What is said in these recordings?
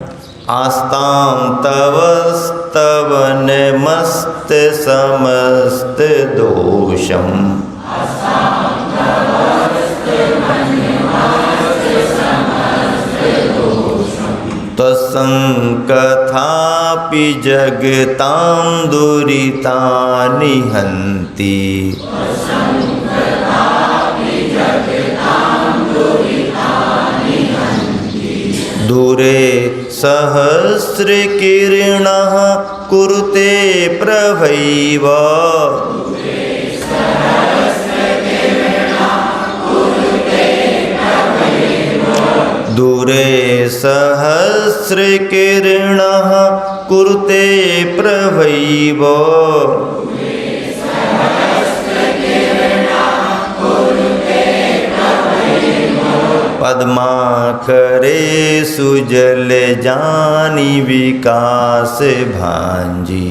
आस्तां तवस्तव नमस्त समस्त दोषम् त्वसंकथापि जगतां दुरितानि हन्ति। दूरे सहस्रकिरणः कुरुते प्रभैव दूरे सहस्रकिरणः कुरुते प्रभैव पद्माकरे सुजल जानी विकास भांजी।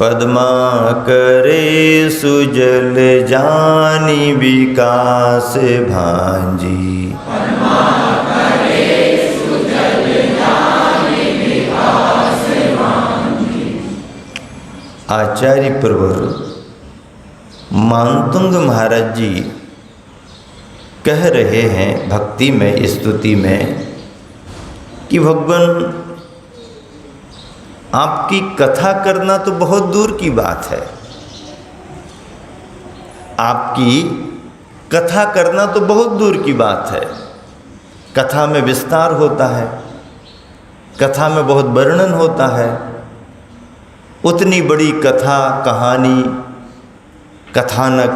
पद्माकरे सुजल जानी विकास भांजी। आचार्य प्रवर मानतुंग महाराज जी कह रहे हैं भक्ति में, स्तुति में, कि भगवान आपकी कथा करना तो बहुत दूर की बात है। आपकी कथा करना तो बहुत दूर की बात है। कथा में विस्तार होता है, कथा में बहुत वर्णन होता है। उतनी बड़ी कथा, कहानी, कथानक,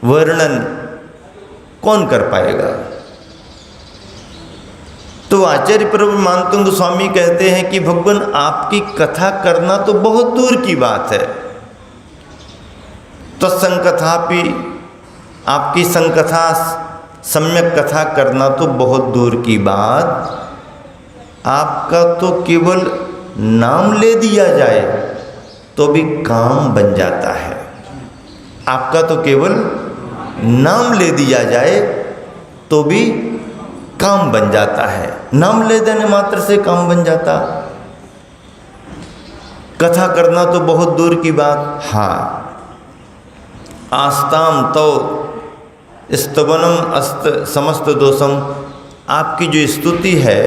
वर्णन कौन कर पाएगा? तो आचार्य प्रभु मानतुंग स्वामी कहते हैं कि भगवान आपकी कथा करना तो बहुत दूर की बात है। तो संकथापि, आपकी संकथा, सम्यक कथा करना तो बहुत दूर की बात, आपका तो केवल नाम ले दिया जाए तो भी काम बन जाता है। आपका तो केवल नाम ले दिया जाए तो भी काम बन जाता है। नाम ले देने मात्र से काम बन जाता। कथा करना तो बहुत दूर की बात। हाँ, आस्ताम तो स्तवनम अस्त समस्त दोषम, आपकी जो स्तुति है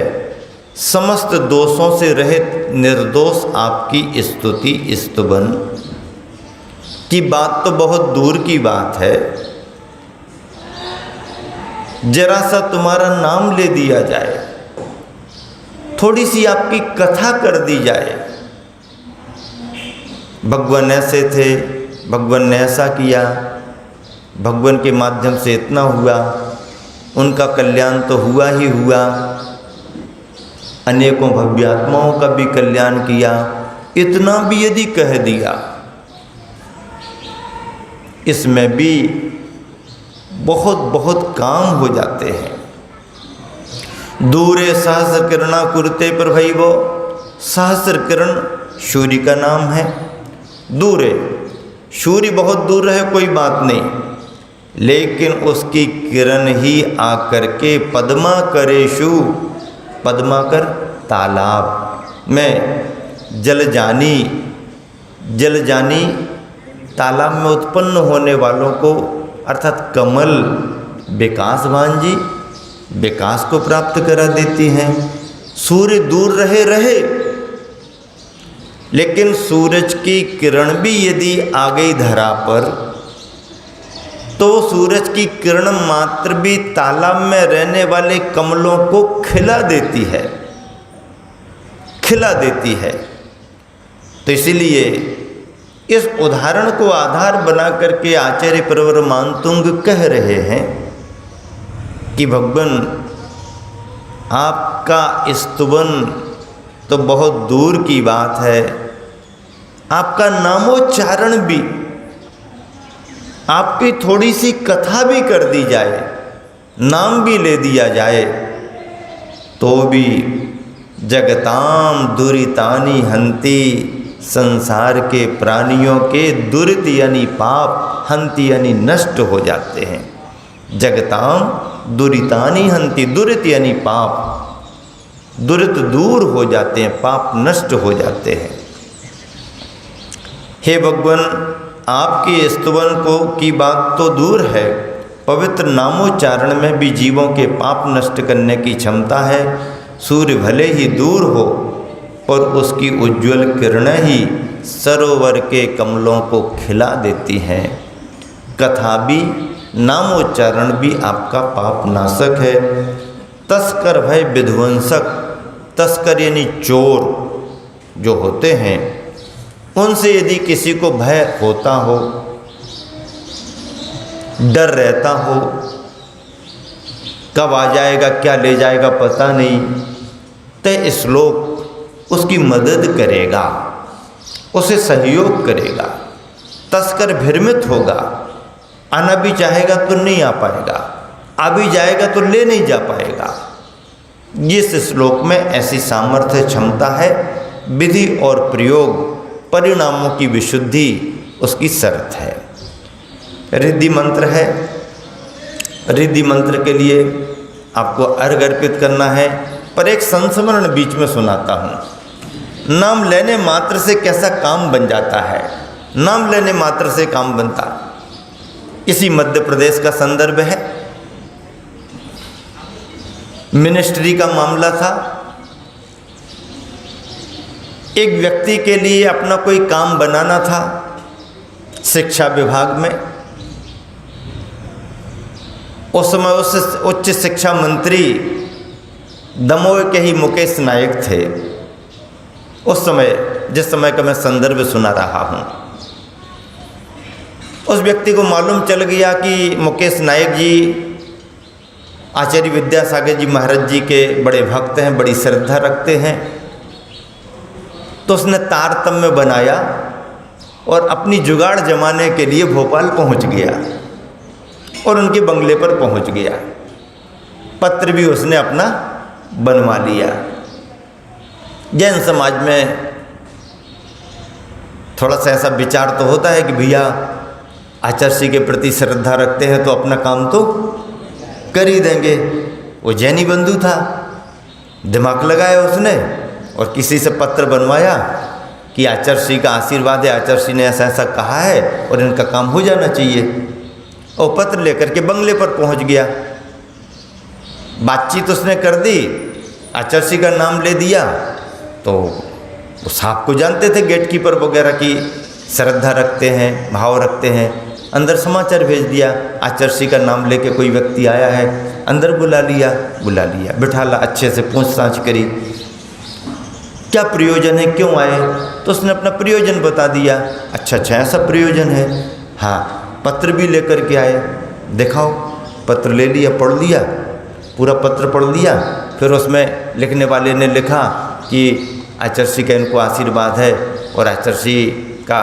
समस्त दोषों से रहित निर्दोष आपकी स्तुति स्तुवन की बात तो बहुत दूर की बात है। जरा सा तुम्हारा नाम ले दिया जाए, थोड़ी सी आपकी कथा कर दी जाए, भगवान ऐसे थे, भगवान ने ऐसा किया, भगवान के माध्यम से इतना हुआ, उनका कल्याण तो हुआ ही हुआ, अनेकों भव्यात्माओं का भी कल्याण किया, इतना भी यदि कह दिया, इसमें भी बहुत बहुत काम हो जाते हैं। दूरे सहस्र किरणा कुरुते प्रभैवो, सहस्र किरण सूर्य का नाम है। दूरे, सूर्य बहुत दूर है कोई बात नहीं, लेकिन उसकी किरण ही आकर के पद्माकरेषु, पद्माकर तालाब में, जलजानी, जलजानी तालाब में उत्पन्न होने वालों को अर्थात कमल विकास भांजी, विकास को प्राप्त करा देती हैं। सूर्य दूर रहे लेकिन सूरज की किरण भी यदि आ गई धरा पर तो सूरज की किरण मात्र भी तालाब में रहने वाले कमलों को खिला देती है, खिला देती है। तो इसीलिए इस उदाहरण को आधार बना करके आचार्य प्रवर मानतुंग कह रहे हैं कि भगवान आपका स्तुवन तो बहुत दूर की बात है, आपका नामोच्चारण भी, आपकी थोड़ी सी कथा भी कर दी जाए, नाम भी ले दिया जाए तो भी जगताम दुरितानि हंति, संसार के प्राणियों के दुरित यानी पाप हंति यानी नष्ट हो जाते हैं। जगताम दुरितानि हंति, दुरित यानी पाप, दुरित दूर हो जाते हैं, पाप नष्ट हो जाते हैं। हे भगवान, आपके स्तुवन को की बात तो दूर है, पवित्र नामोच्चारण में भी जीवों के पाप नष्ट करने की क्षमता है। सूर्य भले ही दूर हो पर उसकी उज्ज्वल किरणें ही सरोवर के कमलों को खिला देती हैं। कथा भी नामोच्चारण भी आपका पाप नाशक है। तस्कर भय विध्वंसक, तस्कर यानी चोर जो होते हैं, उनसे यदि किसी को भय होता हो, डर रहता हो, कब आ जाएगा क्या ले जाएगा पता नहीं, तो श्लोक उसकी मदद करेगा, उसे सहयोग करेगा। तस्कर भ्रमित होगा, आना भी चाहेगा तो नहीं आ पाएगा, आ भी जाएगा तो ले नहीं जा पाएगा। इस श्लोक में ऐसी सामर्थ्य क्षमता है। विधि और प्रयोग परिणामों की विशुद्धि उसकी शर्त है। रिद्धि मंत्र है। रिद्धि मंत्र के लिए आपको अर्घ अर्पित करना है, पर एक संस्मरण बीच में सुनाता हूँ। नाम लेने मात्र से कैसा काम बन जाता है, नाम लेने मात्र से काम बनता। इसी मध्य प्रदेश का संदर्भ है। मिनिस्ट्री का मामला था। एक व्यक्ति के लिए अपना कोई काम बनाना था शिक्षा विभाग में। उस समय उस उच्च शिक्षा मंत्री दमोह के ही मुकेश नायक थे। उस समय जिस समय का मैं संदर्भ सुना रहा हूँ, उस व्यक्ति को मालूम चल गया कि मुकेश नायक जी आचार्य विद्यासागर जी महाराज जी के बड़े भक्त हैं, बड़ी श्रद्धा रखते हैं। तो उसने तारतम्य बनाया और अपनी जुगाड़ जमाने के लिए भोपाल पहुंच गया और उनके बंगले पर पहुंच गया। पत्र भी उसने अपना बनवा लिया। जैन समाज में थोड़ा सा ऐसा विचार तो होता है कि भैया आचार्य जी के प्रति श्रद्धा रखते हैं तो अपना काम तो कर ही देंगे। वो जैनी बंधु था, दिमाग लगाया उसने और किसी से पत्र बनवाया कि आचार्य जी का आशीर्वाद है, आचार्य जी ने ऐसा ऐसा कहा है और इनका काम हो जाना चाहिए। और पत्र लेकर के बंगले पर पहुंच गया। बातचीत उसने कर दी, आचार्य जी का नाम ले दिया। तो वो साहब को जानते थे, गेटकीपर वगैरह की श्रद्धा रखते हैं, भाव रखते हैं। अंदर समाचार भेज दिया, आचार्य जी का नाम लेके कोई व्यक्ति आया है। अंदर बुला लिया, बिठा ला, अच्छे से पूछताछ करी, क्या प्रयोजन है, क्यों आए। तो उसने अपना प्रयोजन बता दिया। अच्छा ऐसा प्रयोजन है, हाँ। पत्र भी लेकर के आए, दिखाओ। पत्र ले लिया, पढ़ लिया, पूरा पत्र पढ़ लिया। फिर उसमें लिखने वाले ने लिखा कि आचार्य जी का इनको आशीर्वाद है और आचार्य जी का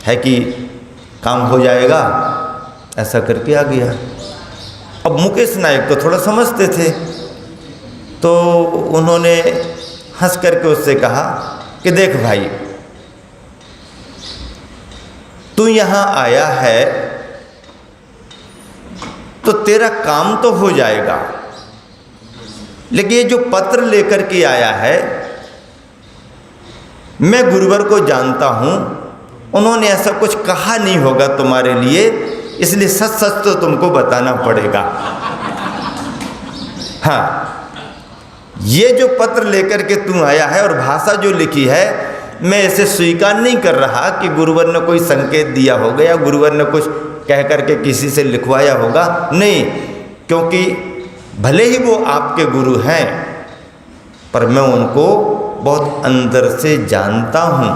है कि काम हो जाएगा, ऐसा करके आ गया। अब मुकेश नायक तो थोड़ा समझते थे, तो उन्होंने हंस करके उससे कहा कि देख भाई, तू यहाँ आया है तो तेरा काम तो हो जाएगा, लेकिन ये जो पत्र लेकर के आया है, मैं गुरुवर को जानता हूँ, उन्होंने ऐसा कुछ कहा नहीं होगा तुम्हारे लिए, इसलिए सच सच तो तुमको बताना पड़ेगा। हाँ, ये जो पत्र लेकर के तू आया है और भाषा जो लिखी है, मैं इसे स्वीकार नहीं कर रहा कि गुरुवर ने कोई संकेत दिया होगा या गुरुवर ने कुछ कह करके किसी से लिखवाया होगा, नहीं। क्योंकि भले ही वो आपके गुरु हैं, पर मैं उनको बहुत अंदर से जानता हूँ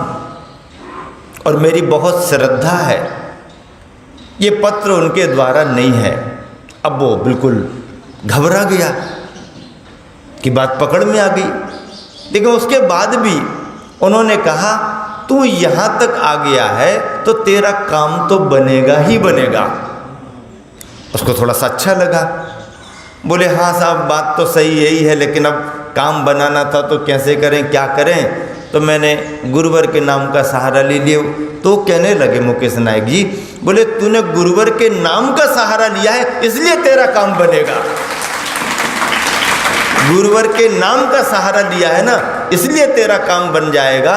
और मेरी बहुत श्रद्धा है। ये पत्र उनके द्वारा नहीं है। अब वो बिल्कुल घबरा गया कि बात पकड़ में आ गई। लेकिन उसके बाद भी उन्होंने कहा, तू यहाँ तक आ गया है तो तेरा काम तो बनेगा ही बनेगा। उसको थोड़ा सा अच्छा लगा। बोले, हाँ साहब, बात तो सही यही है, लेकिन अब काम बनाना था तो कैसे करें, क्या करें। तो मैंने गुरुवर के नाम का सहारा ले लिया। तो कहने लगे मुकेश नायक जी, बोले तूने गुरुवर के नाम का सहारा लिया है इसलिए तेरा काम बनेगा। गुरुवर के नाम का सहारा लिया है ना, इसलिए तेरा काम बन जाएगा।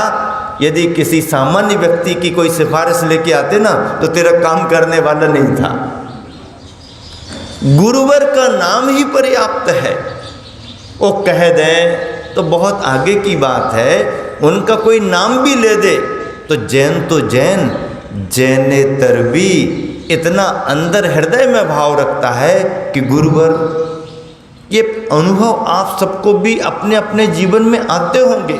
यदि किसी सामान्य व्यक्ति की कोई सिफारिश लेके आते ना तो तेरा काम करने वाला नहीं था। गुरुवर का नाम ही पर्याप्त है। वो कह दें तो बहुत आगे की बात है, उनका कोई नाम भी ले दे तो जैन जैनेतर भी इतना अंदर हृदय में भाव रखता है कि गुरुवर। ये अनुभव आप सबको भी अपने अपने जीवन में आते होंगे।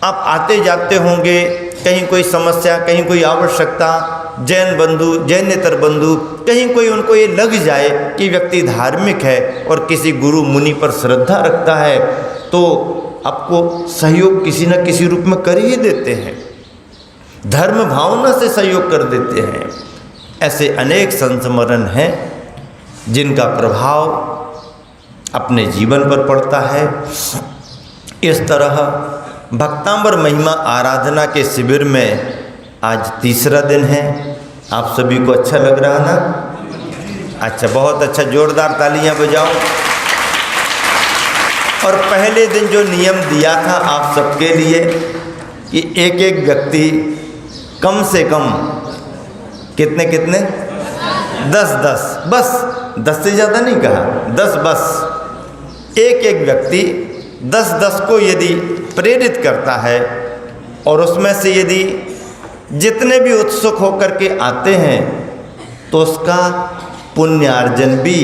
आप आते जाते होंगे, कहीं कोई समस्या, कहीं कोई आवश्यकता, जैन बंधु, जैनेतर बंधु, कहीं कोई उनको ये लग जाए कि व्यक्ति धार्मिक है और किसी गुरु मुनि पर श्रद्धा रखता है, तो आपको सहयोग किसी न किसी रूप में कर ही देते हैं, धर्म भावना से सहयोग कर देते हैं। ऐसे अनेक संस्मरण हैं जिनका प्रभाव अपने जीवन पर पड़ता है। इस तरह भक्तांबर महिमा आराधना के शिविर में आज तीसरा दिन है। आप सभी को अच्छा लग रहा ना? अच्छा, बहुत अच्छा, जोरदार तालियां बजाओ। और पहले दिन जो नियम दिया था आप सबके लिए कि एक एक व्यक्ति कम से कम कितने 10 बस 10 से ज़्यादा नहीं कहा, 10 बस एक एक व्यक्ति 10 को यदि प्रेरित करता है और उसमें से यदि जितने भी उत्सुक होकर के आते हैं तो उसका पुण्यार्जन भी,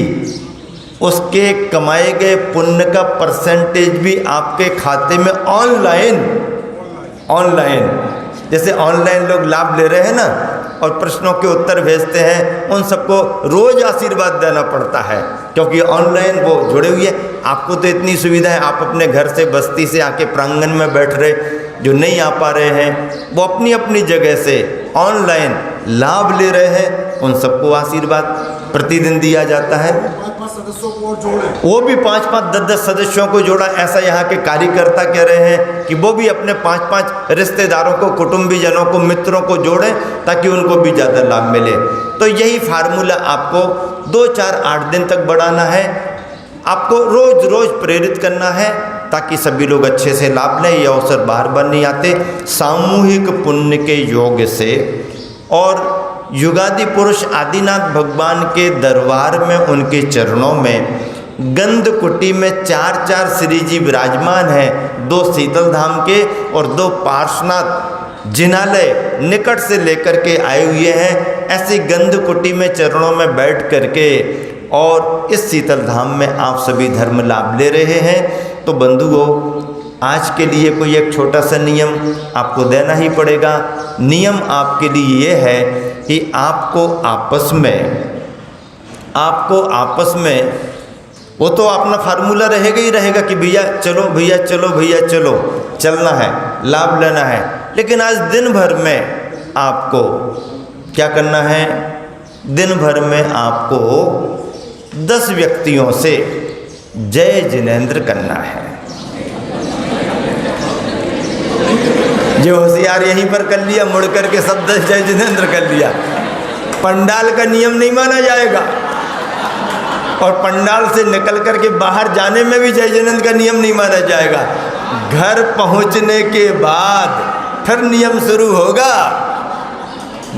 उसके कमाए गए पुण्य का परसेंटेज भी आपके खाते में ऑनलाइन जैसे ऑनलाइन लोग लाभ ले रहे हैं ना और प्रश्नों के उत्तर भेजते हैं, उन सबको रोज़ आशीर्वाद देना पड़ता है क्योंकि ऑनलाइन वो जुड़े हुए हैं। आपको तो इतनी सुविधा है, आप अपने घर से बस्ती से आके प्रांगण में बैठ रहे, जो नहीं आ पा रहे हैं वो अपनी अपनी जगह से ऑनलाइन लाभ ले रहे हैं, उन सबको आशीर्वाद प्रतिदिन दिया जाता है। 5 सदस्यों को जोड़े, वो भी 5-5, 10-10 सदस्यों को जोड़ा। ऐसा यहाँ के कार्यकर्ता कह रहे हैं कि वो भी अपने 5-5 रिश्तेदारों को, कुटुंबीजनों को, मित्रों को जोड़ें ताकि उनको भी ज़्यादा लाभ मिले। तो यही फार्मूला आपको 2, 4, 8 दिन तक बढ़ाना है। आपको रोज़ रोज़ प्रेरित करना है ताकि सभी लोग अच्छे से लाभ लें। ये अवसर बार बार नहीं आते। सामूहिक पुण्य के योग से और युगादि पुरुष आदिनाथ भगवान के दरबार में, उनके चरणों में गंध कुटी में 4 श्री जी विराजमान हैं, 2 शीतल धाम के और 2 पार्श्वनाथ जिनालय निकट से लेकर के आए हुए हैं। ऐसी गंध कुटी में चरणों में बैठ करके और इस शीतल धाम में आप सभी धर्म लाभ ले रहे हैं। तो बंधुओं, आज के लिए कोई एक छोटा सा नियम आपको देना ही पड़ेगा। नियम आपके लिए ये है कि आपको आपस में वो तो अपना फार्मूला रहेगा ही रहेगा कि भैया चलो, भैया चलो, भैया चलो, चलना है, लाभ लेना है। लेकिन आज दिन भर में आपको क्या करना है? दिन भर में आपको 10 व्यक्तियों से जय जिनेंद्र करना है। जो होशियार यहीं पर कर लिया, मुड़ करके सब 10 जय जिनेंद्र कर लिया। पंडाल का नियम नहीं माना जाएगा और पंडाल से निकल करके बाहर जाने में भी जय जिनेंद्र का नियम नहीं माना जाएगा। घर पहुंचने के बाद फिर नियम शुरू होगा।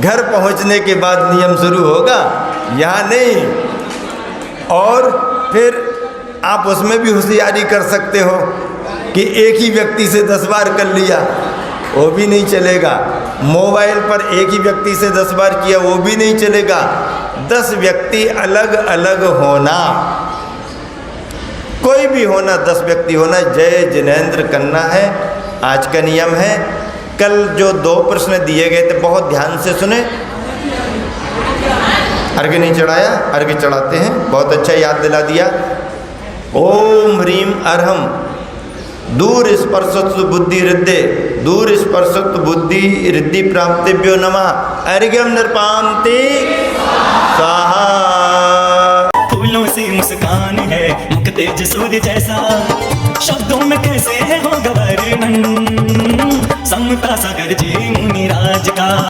घर पहुंचने के बाद नियम शुरू होगा, यहाँ नहीं। और फिर आप उसमें भी होशियारी कर सकते हो कि एक ही व्यक्ति से 10 बार कर लिया, वो भी नहीं चलेगा। मोबाइल पर एक ही व्यक्ति से 10 बार किया, वो भी नहीं चलेगा। 10 व्यक्ति अलग अलग होना, कोई भी होना, 10 व्यक्ति होना, जय जिनेंद्र करना है। आज का नियम है। कल जो 2 प्रश्न दिए गए थे बहुत ध्यान से सुने। अर्घ्य नहीं चढ़ाया, अर्घ्य चढ़ाते हैं, बहुत अच्छा याद दिला दिया। ओम ह्रीम अर्हम दूर स्पर्शत्व बुद्धि रिद्धे, दूर स्पर्शत्व बुद्धि रिद्धि प्राप्तिभ्यो नमः। अर्घ्यम निर्पान्ति स्वाहा। फूलों से सी मुस्कान है, मुख तेज सूर्य जैसा, शब्दों में कैसे होगा वर्णन, समता सागर जी मुनिराज का।